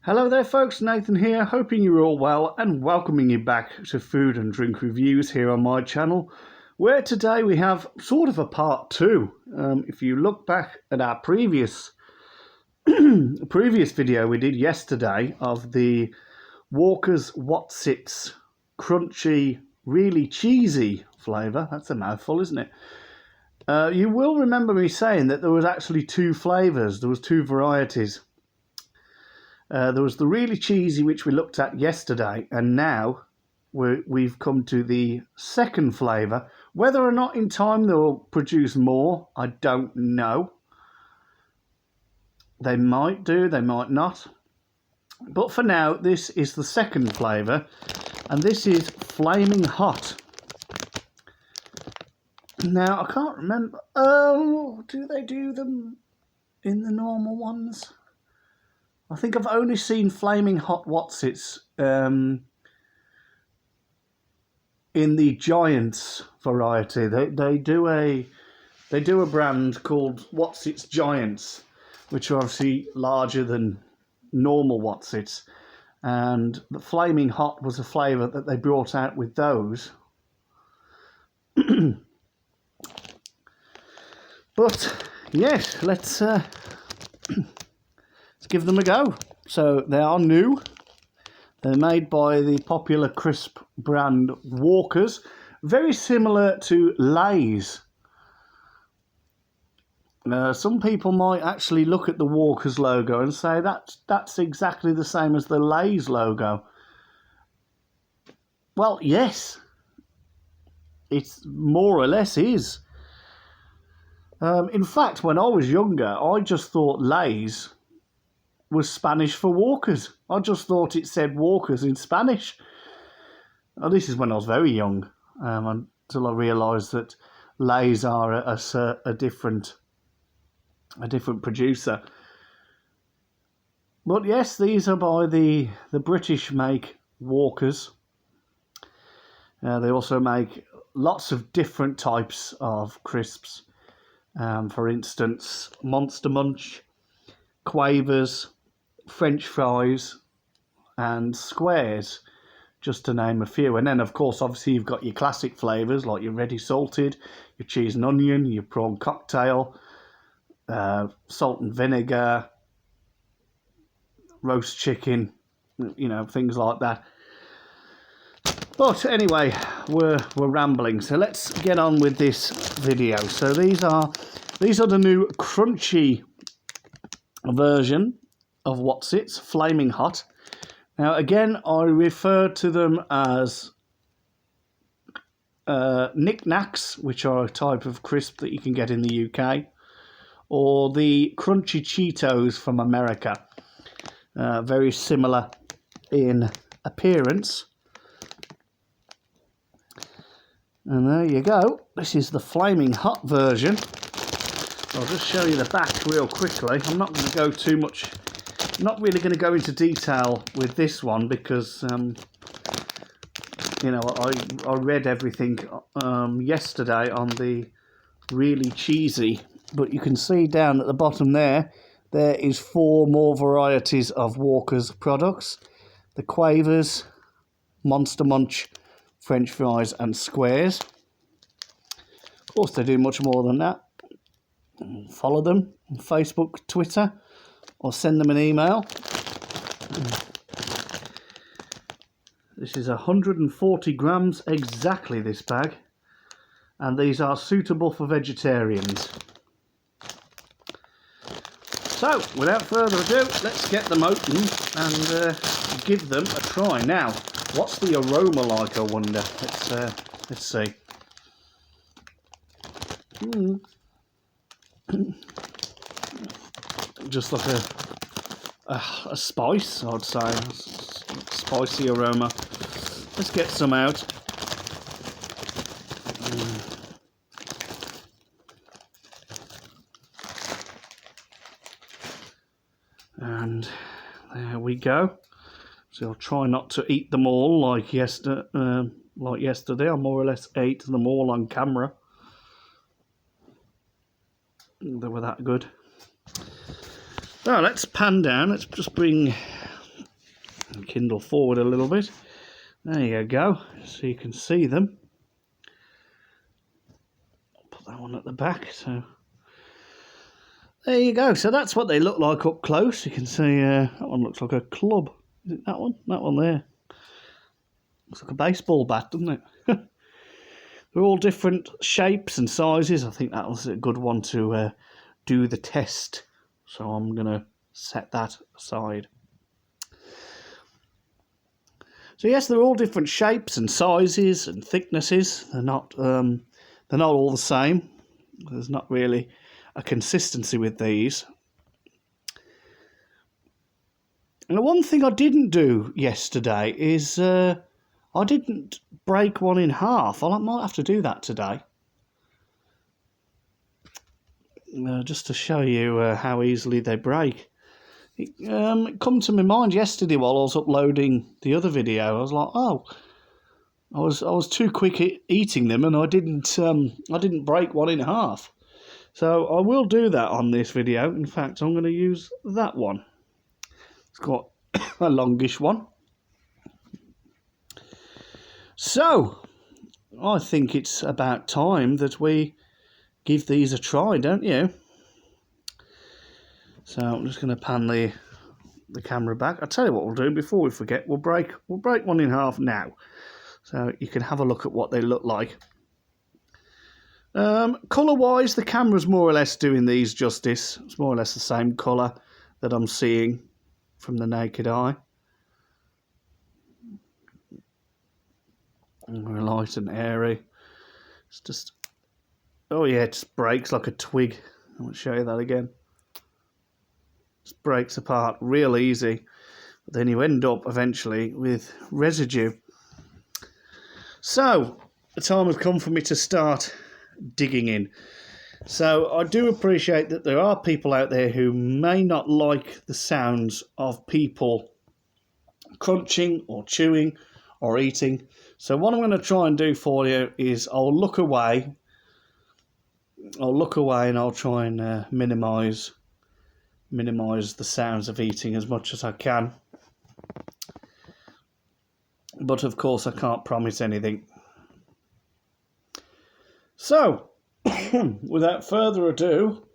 Hello there folks, Nathan here, hoping you're all well and welcoming you back to Food and Drink Reviews here on my channel, where today we have sort of a part two. If you look back at our previous video we did yesterday of the Walker's Wotsits crunchy, really cheesy flavour, that's a mouthful isn't it? You will remember me saying that there was actually two flavours, there was two varieties. There was the really cheesy, which we looked at yesterday, and now we've come to the second flavour. Whether or not in time they'll produce more, I don't know. They might do, they might not. But for now, this is the second flavour, and this is Flaming Hot. Now, I can't remember. Oh, do they do them in the normal ones? I think I've only seen Flaming Hot Wotsits in the Giants variety. They do a brand called Wotsits Giants, which are obviously larger than normal Wotsits, and the Flaming Hot was a flavour that they brought out with those. But yes, let's give them a go. So they are new. They're made by the popular crisp brand Walker's, very similar to Lay's. Some people might actually look at the Walker's logo and say that's exactly the same as the Lay's logo. Well, yes, it's more or less is. In fact, when I was younger, I just thought Lay's was Spanish for Walker's. I just thought it said Walker's in Spanish. Well, this is when I was very young, until I realised that Lay's are a different producer. But yes, these are by the British make Walker's. They also make lots of different types of crisps. For instance, Monster Munch, Quavers, French fries and squares, just to name a few. And then of course obviously you've got your classic flavours like your ready salted, your cheese and onion, your prawn cocktail, salt and vinegar, roast chicken, you know, things like that. But anyway, we're rambling, so let's get on with this video. So these are the new crunchy version of Wotsits, Flaming Hot. Now again, I refer to them as knickknacks, which are a type of crisp that you can get in the UK, or the crunchy Cheetos from America. Very similar in appearance. And there you go. This is the Flaming Hot version. I'll just show you the back real quickly. I'm not going to go too much, not really going to go into detail with this one because, you know, I read everything yesterday on the really cheesy, but you can see down at the bottom there is 4 more varieties of Walker's products. The Quavers, Monster Munch, French fries and squares. Of course they do much more than that. Follow them on Facebook, Twitter, or send them an email. This is 140 grams exactly, this bag, and these are suitable for vegetarians. So without further ado, let's get them open and give them a try. Now, what's the aroma like, I wonder? Let's see. Just like a spice, I'd say. Spicy aroma. Let's get some out. And there we go. So I'll try not to eat them all like yesterday. I more or less ate them all on camera. They were that good. So let's pan down. Let's just bring Kindle forward a little bit. There you go, so you can see them. I'll put that one at the back. So there you go. So that's what they look like up close. You can see that one looks like a club. Is it that one? That one there. Looks like a baseball bat, doesn't it? They're all different shapes and sizes. I think that was a good one to do the test. So I'm going to set that aside. So yes, they're all different shapes and sizes and thicknesses. They're not all the same. There's not really a consistency with these. And the one thing I didn't do yesterday is I didn't break one in half. I might have to do that today. Just to show you how easily they break. It come to my mind yesterday while I was uploading the other video. I was like, oh, I was too quick at eating them, and I didn't break one in half. So I will do that on this video. In fact, I'm going to use that one. It's got a longish one. So I think it's about time that we give these a try, don't you? So I'm just going to pan the camera back. I'll tell you what we'll do before we forget. We'll break one in half now, so you can have a look at what they look like. Colour-wise, the camera's more or less doing these justice. It's more or less the same colour that I'm seeing from the naked eye. Very light and airy. It's just, oh yeah, it just breaks like a twig. I want to show you that again. Just breaks apart real easy, but then you end up eventually with residue. So the time has come for me to start digging in. So I do appreciate that there are people out there who may not like the sounds of people crunching or chewing or eating. So what I'm going to try and do for you is I'll look away and I'll try and minimise the sounds of eating as much as I can. But of course I can't promise anything. So, without further ado,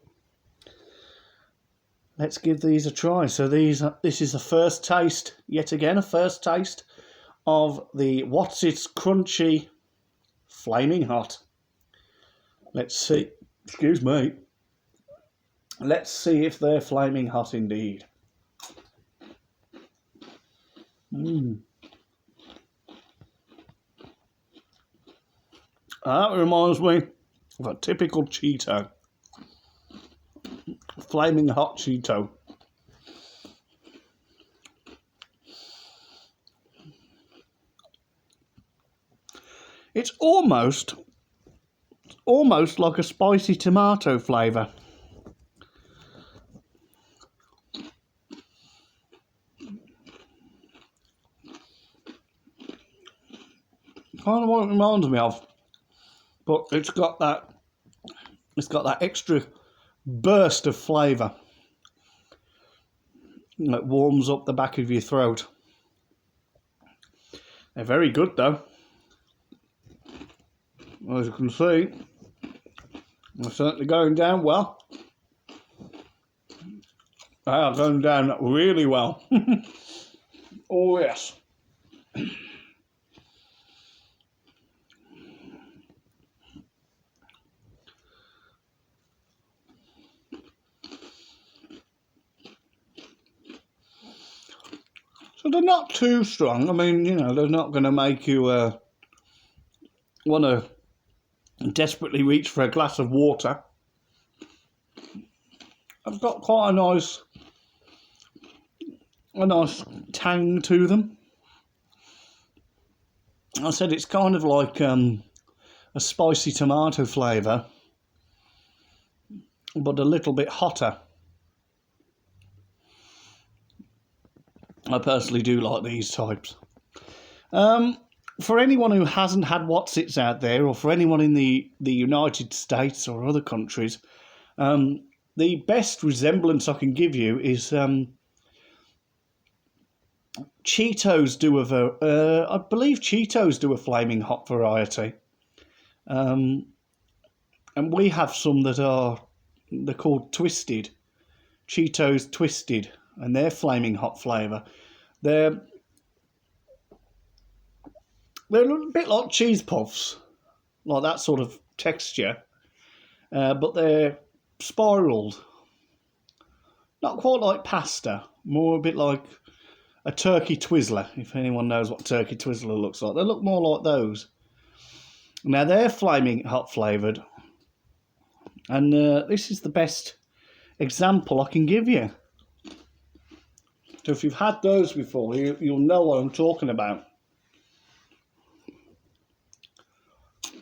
let's give these a try. So this is a first taste, yet again, a first taste of the Wotsits Crunchy Flaming Hot. Let's see, excuse me. Let's see if they're flaming hot indeed. That reminds me of a typical Cheeto. Flaming hot Cheeto. It's almost like a spicy tomato flavour. Kind of what it reminds me of, but it's got that extra burst of flavour that warms up the back of your throat. They're very good though. As you can see, they're certainly going down well. They are going down really well. Oh yes. So they're not too strong. I mean, you know, they're not going to make you want to desperately reach for a glass of water. I've got quite a nice tang to them. I said it's kind of like a spicy tomato flavour, but a little bit hotter. I personally do like these types. For anyone who hasn't had Wotsits out there, or for anyone in the United States or other countries, the best resemblance I can give you is Cheetos do I believe Cheetos do a flaming hot variety. And we have some that they're called Twisted. Cheetos Twisted, and they're flaming hot flavour. They're a bit like cheese puffs, like that sort of texture, but they're spiralled. Not quite like pasta, more a bit like a turkey Twizzler, if anyone knows what turkey Twizzler looks like. They look more like those. Now they're flaming hot flavoured, and this is the best example I can give you. So if you've had those before, you'll know what I'm talking about.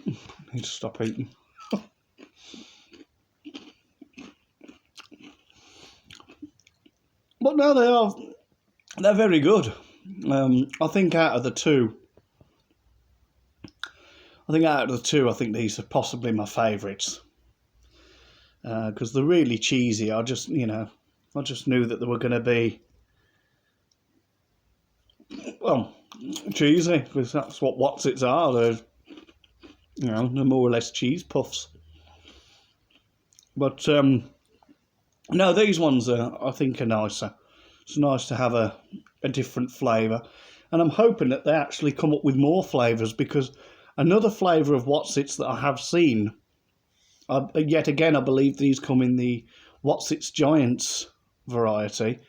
I need to stop eating. But no, they're very good. I think out of the two, I think these are possibly my favourites. Because they're really cheesy. I just knew that they were going to be, well, cheesy, because that's what Wotsits are. They're more or less cheese puffs. But no, these ones I think are nicer. It's nice to have a different flavour, and I'm hoping that they actually come up with more flavours, because another flavour of Wotsits that I have seen, yet again I believe these come in the Wotsits Giants variety,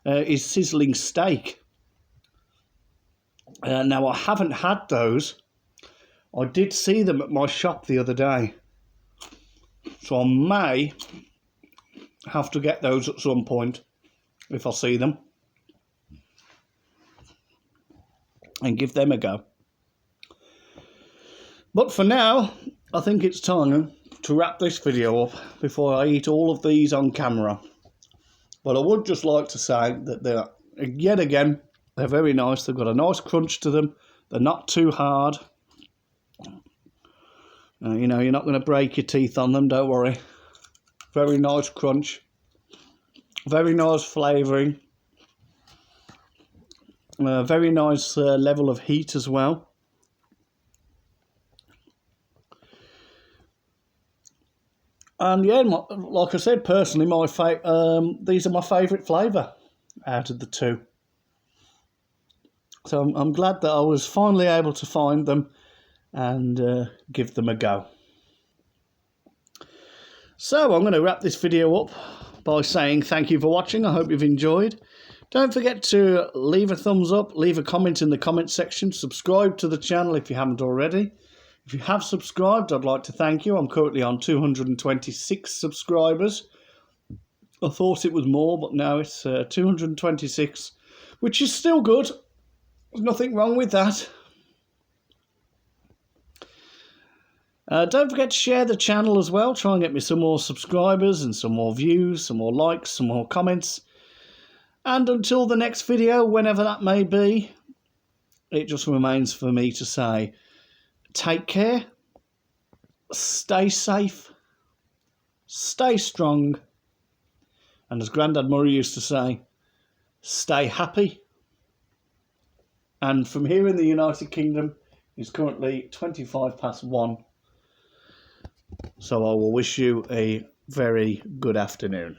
is Sizzling Steak. Now I haven't had those. I did see them at my shop the other day, so I may have to get those at some point if I see them and give them a go. But for now, I think it's time to wrap this video up before I eat all of these on camera. But I would just like to say that they're, yet again, they're very nice. They've got a nice crunch to them. They're not too hard. You're not going to break your teeth on them, don't worry. Very nice crunch. Very nice flavouring. Very nice level of heat as well. And yeah, like I said, personally, these are my favourite flavour out of the two. So I'm glad that I was finally able to find them and give them a go. So I'm going to wrap this video up by saying thank you for watching. I hope you've enjoyed. Don't forget to leave a thumbs up, leave a comment in the comment section, subscribe to the channel if you haven't already. If you have subscribed, I'd like to thank you. I'm currently on 226 subscribers. I thought it was more, but now it's 226, which is still good. There's nothing wrong with that. Don't forget to share the channel as well. Try and get me some more subscribers and some more views, some more likes, some more comments. And until the next video, whenever that may be, it just remains for me to say, take care, stay safe, stay strong, and as Grandad Murray used to say, stay happy. And from here in the United Kingdom, it's currently 1:25. So I will wish you a very good afternoon.